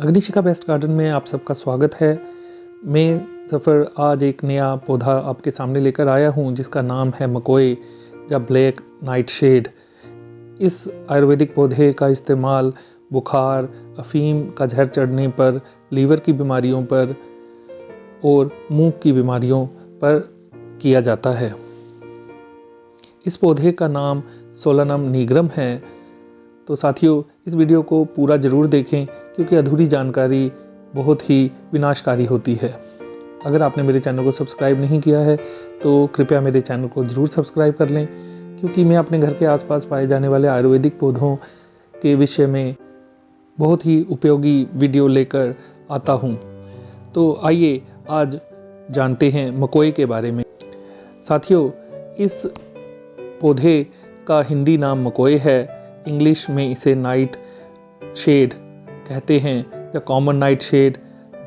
अग्निशिखा best garden में आप सबका स्वागत है। मैं सफ़र आज एक नया पौधा आपके सामने लेकर आया हूं जिसका नाम है मकोए या ब्लैक नाइट शेड। इस आयुर्वेदिक पौधे का इस्तेमाल बुखार, अफीम का जहर चढ़ने पर, लीवर की बीमारियों पर और मुंह की बीमारियों पर किया जाता है। इस पौधे का नाम सोलानम निग्रम है। तो साथियों, इस वीडियो को पूरा ज़रूर देखें क्योंकि अधूरी जानकारी बहुत ही विनाशकारी होती है। अगर आपने मेरे चैनल को सब्सक्राइब नहीं किया है तो कृपया मेरे चैनल को ज़रूर सब्सक्राइब कर लें, क्योंकि मैं अपने घर के आसपास पाए जाने वाले आयुर्वेदिक पौधों के विषय में बहुत ही उपयोगी वीडियो लेकर आता हूं। तो आइए आज जानते हैं मकोए के बारे में। साथियों, इस पौधे का हिंदी नाम मकोए है। इंग्लिश में इसे नाइट शेड कहते हैं या common night shade,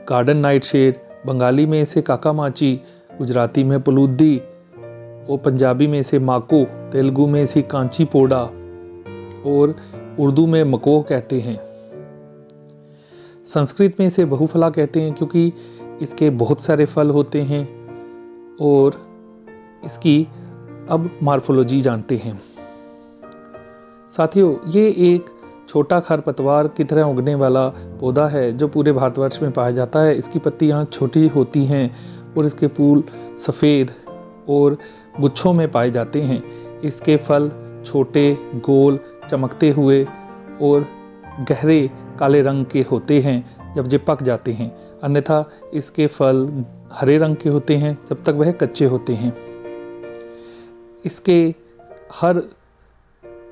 garden night shade. Bengali में इसे काकामाची, गुजराती में पलूदी और पंजाबी में इसे माको, तेलुगु में इसे कांची पोड़ा और उर्दू में मकोह कहते हैं। संस्कृत में इसे बहुफला कहते हैं क्योंकि इसके बहुत सारे फल होते हैं और इसकी अब मॉर्फोलॉजी जानते हैं। साथियों, ये एक छोटा खरपतवार की तरह उगने वाला पौधा है जो पूरे भारतवर्ष में पाया जाता है। इसकी पत्तियां छोटी होती हैं और इसके फूल सफ़ेद और गुच्छों में पाए जाते हैं। इसके फल छोटे, गोल, चमकते हुए और गहरे काले रंग के होते हैं जब ये पक जाते हैं। अन्यथा इसके फल हरे रंग के होते हैं जब तक वह कच्चे होते हैं। इसके हर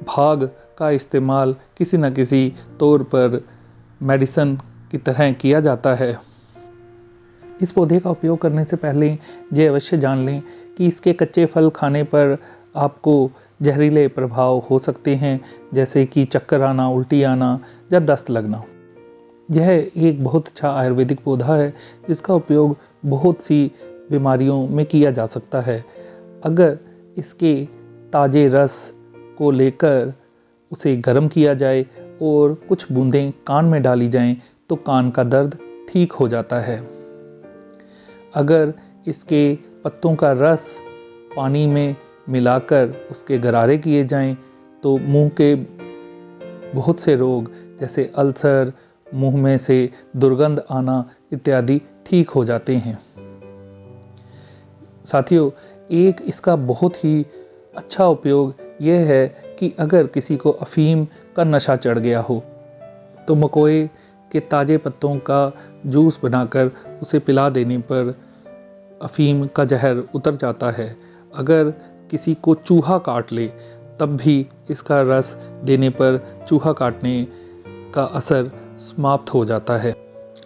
भाग का इस्तेमाल किसी न किसी तौर पर मेडिसिन की तरह किया जाता है। इस पौधे का उपयोग करने से पहले ये अवश्य जान लें कि इसके कच्चे फल खाने पर आपको जहरीले प्रभाव हो सकते हैं, जैसे कि चक्कर आना, उल्टी आना या दस्त लगना। यह एक बहुत अच्छा आयुर्वेदिक पौधा है जिसका उपयोग बहुत सी बीमारियों में किया जा सकता है। अगर इसके ताज़े रस को लेकर उसे गर्म किया जाए और कुछ बूंदें कान में डाली जाएं तो कान का दर्द ठीक हो जाता है। अगर इसके पत्तों का रस पानी में मिलाकर उसके गरारे किए जाएं तो मुंह के बहुत से रोग जैसे अल्सर, मुंह में से दुर्गंध आना इत्यादि ठीक हो जाते हैं। साथियों, एक इसका बहुत ही अच्छा उपयोग यह है कि अगर किसी को अफीम का नशा चढ़ गया हो तो मकोए के ताज़े पत्तों का जूस बनाकर उसे पिला देने पर अफीम का जहर उतर जाता है। अगर किसी को चूहा काट ले तब भी इसका रस देने पर चूहा काटने का असर समाप्त हो जाता है।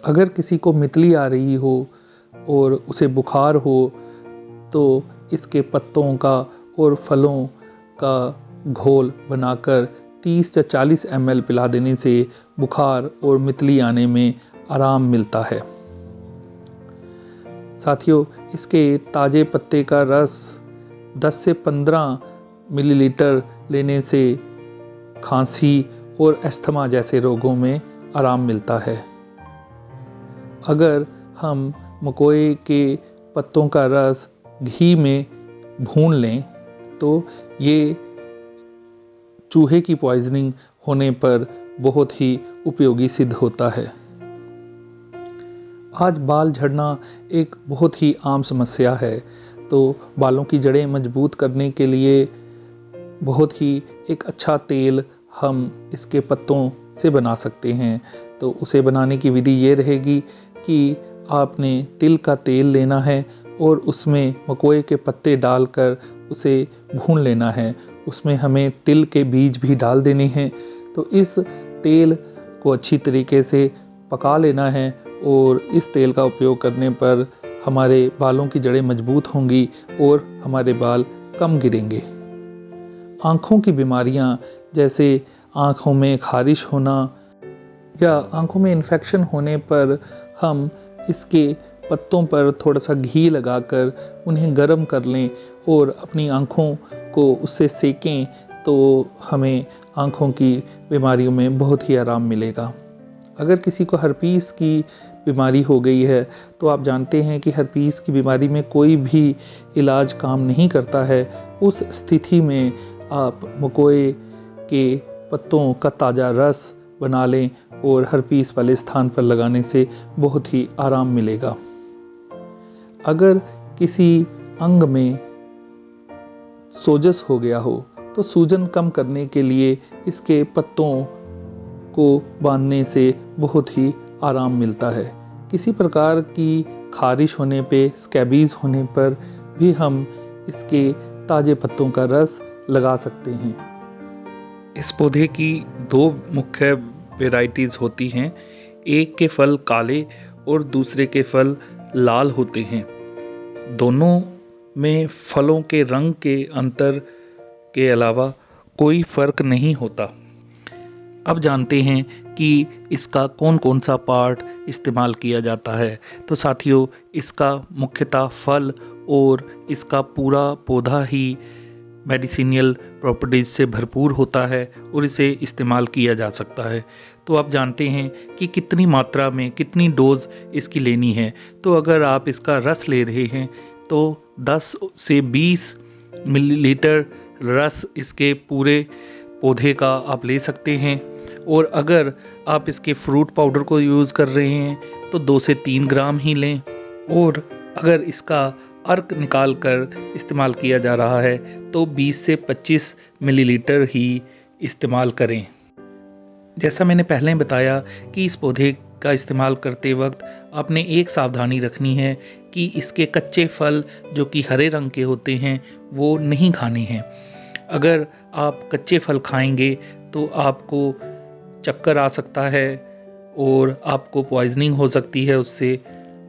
अगर किसी को मितली आ रही हो और उसे बुखार हो तो इसके पत्तों का और फलों का घोल बनाकर 30 या 40 ml पिला देने से बुखार और मितली आने में आराम मिलता है। साथियों, इसके ताज़े पत्ते का रस 10 से 15 मिलीलीटर लेने से खांसी और अस्थमा जैसे रोगों में आराम मिलता है। अगर हम मकोए के पत्तों का रस घी में भून लें तो ये चूहे की पॉइजनिंग होने पर बहुत ही उपयोगी सिद्ध होता है। आज बाल झड़ना एक बहुत ही आम समस्या है, तो बालों की जड़ें मजबूत करने के लिए बहुत ही एक अच्छा तेल हम इसके पत्तों से बना सकते हैं। तो उसे बनाने की विधि ये रहेगी कि आपने तिल का तेल लेना है और उसमें मकोए के पत्ते डालकर उसे भून लेना है। उसमें हमें तिल के बीज भी डाल देने हैं। तो इस तेल को अच्छी तरीके से पका लेना है और इस तेल का उपयोग करने पर हमारे बालों की जड़ें मजबूत होंगी और हमारे बाल कम गिरेंगे। आँखों की बीमारियाँ जैसे आँखों में खारिश होना या आँखों में इन्फेक्शन होने पर हम इसके पत्तों पर थोड़ा सा घी लगाकर उन्हें गर्म कर लें और अपनी आँखों को उससे सेकें तो हमें आँखों की बीमारियों में बहुत ही आराम मिलेगा। अगर किसी को हर्पीस की बीमारी हो गई है तो आप जानते हैं कि हर्पीस की बीमारी में कोई भी इलाज काम नहीं करता है। उस स्थिति में आप मकोए के पत्तों का ताज़ा रस बना लें और हर्पीस वाले स्थान पर लगाने से बहुत ही आराम मिलेगा। अगर किसी अंग में सोजस हो गया हो तो सूजन कम करने के लिए इसके पत्तों को बांधने से बहुत ही आराम मिलता है। किसी प्रकार की खारिश होने पे, स्कैबीज होने पर भी हम इसके ताज़े पत्तों का रस लगा सकते हैं। इस पौधे की दो मुख्य वेराइटीज़ होती हैं। एक के फल काले और दूसरे के फल लाल होते हैं। दोनों में फलों के रंग के अंतर के अलावा कोई फर्क नहीं होता। अब जानते हैं कि इसका कौन कौन सा पार्ट इस्तेमाल किया जाता है। तो साथियों, इसका मुख्यतः फल और इसका पूरा पौधा ही मेडिसिनल प्रॉपर्टीज से भरपूर होता है और इसे इस्तेमाल किया जा सकता है। तो आप जानते हैं कि कितनी मात्रा में, कितनी डोज इसकी लेनी है। तो अगर आप इसका रस ले रहे हैं तो 10 से 20 मिलीलीटर रस इसके पूरे पौधे का आप ले सकते हैं। और अगर आप इसके फ्रूट पाउडर को यूज़ कर रहे हैं तो 2 से 3 ग्राम ही लें। और अगर इसका अर्क निकाल कर इस्तेमाल किया जा रहा है तो 20 से 25 मिलीलीटर ही इस्तेमाल करें। जैसा मैंने पहले बताया कि इस पौधे का इस्तेमाल करते वक्त आपने एक सावधानी रखनी है कि इसके कच्चे फल जो कि हरे रंग के होते हैं वो नहीं खाने हैं। अगर आप कच्चे फल खाएंगे तो आपको चक्कर आ सकता है और आपको पॉइजनिंग हो सकती है, उससे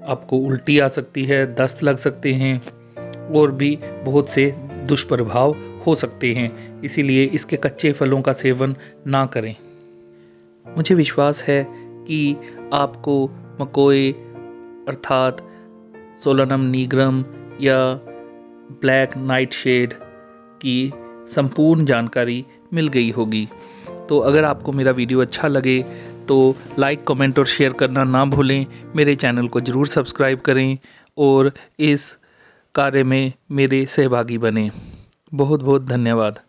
आपको उल्टी आ सकती है, दस्त लग सकते हैं और भी बहुत से दुष्प्रभाव हो सकते हैं। इसीलिए इसके कच्चे फलों का सेवन ना करें। मुझे विश्वास है कि आपको मकोए अर्थात सोलानम निग्रम या ब्लैक नाइटशेड की संपूर्ण जानकारी मिल गई होगी। तो अगर आपको मेरा वीडियो अच्छा लगे तो लाइक, कमेंट और शेयर करना ना भूलें। मेरे चैनल को ज़रूर सब्सक्राइब करें और इस कार्य में मेरे सहभागी बनें। बहुत बहुत धन्यवाद।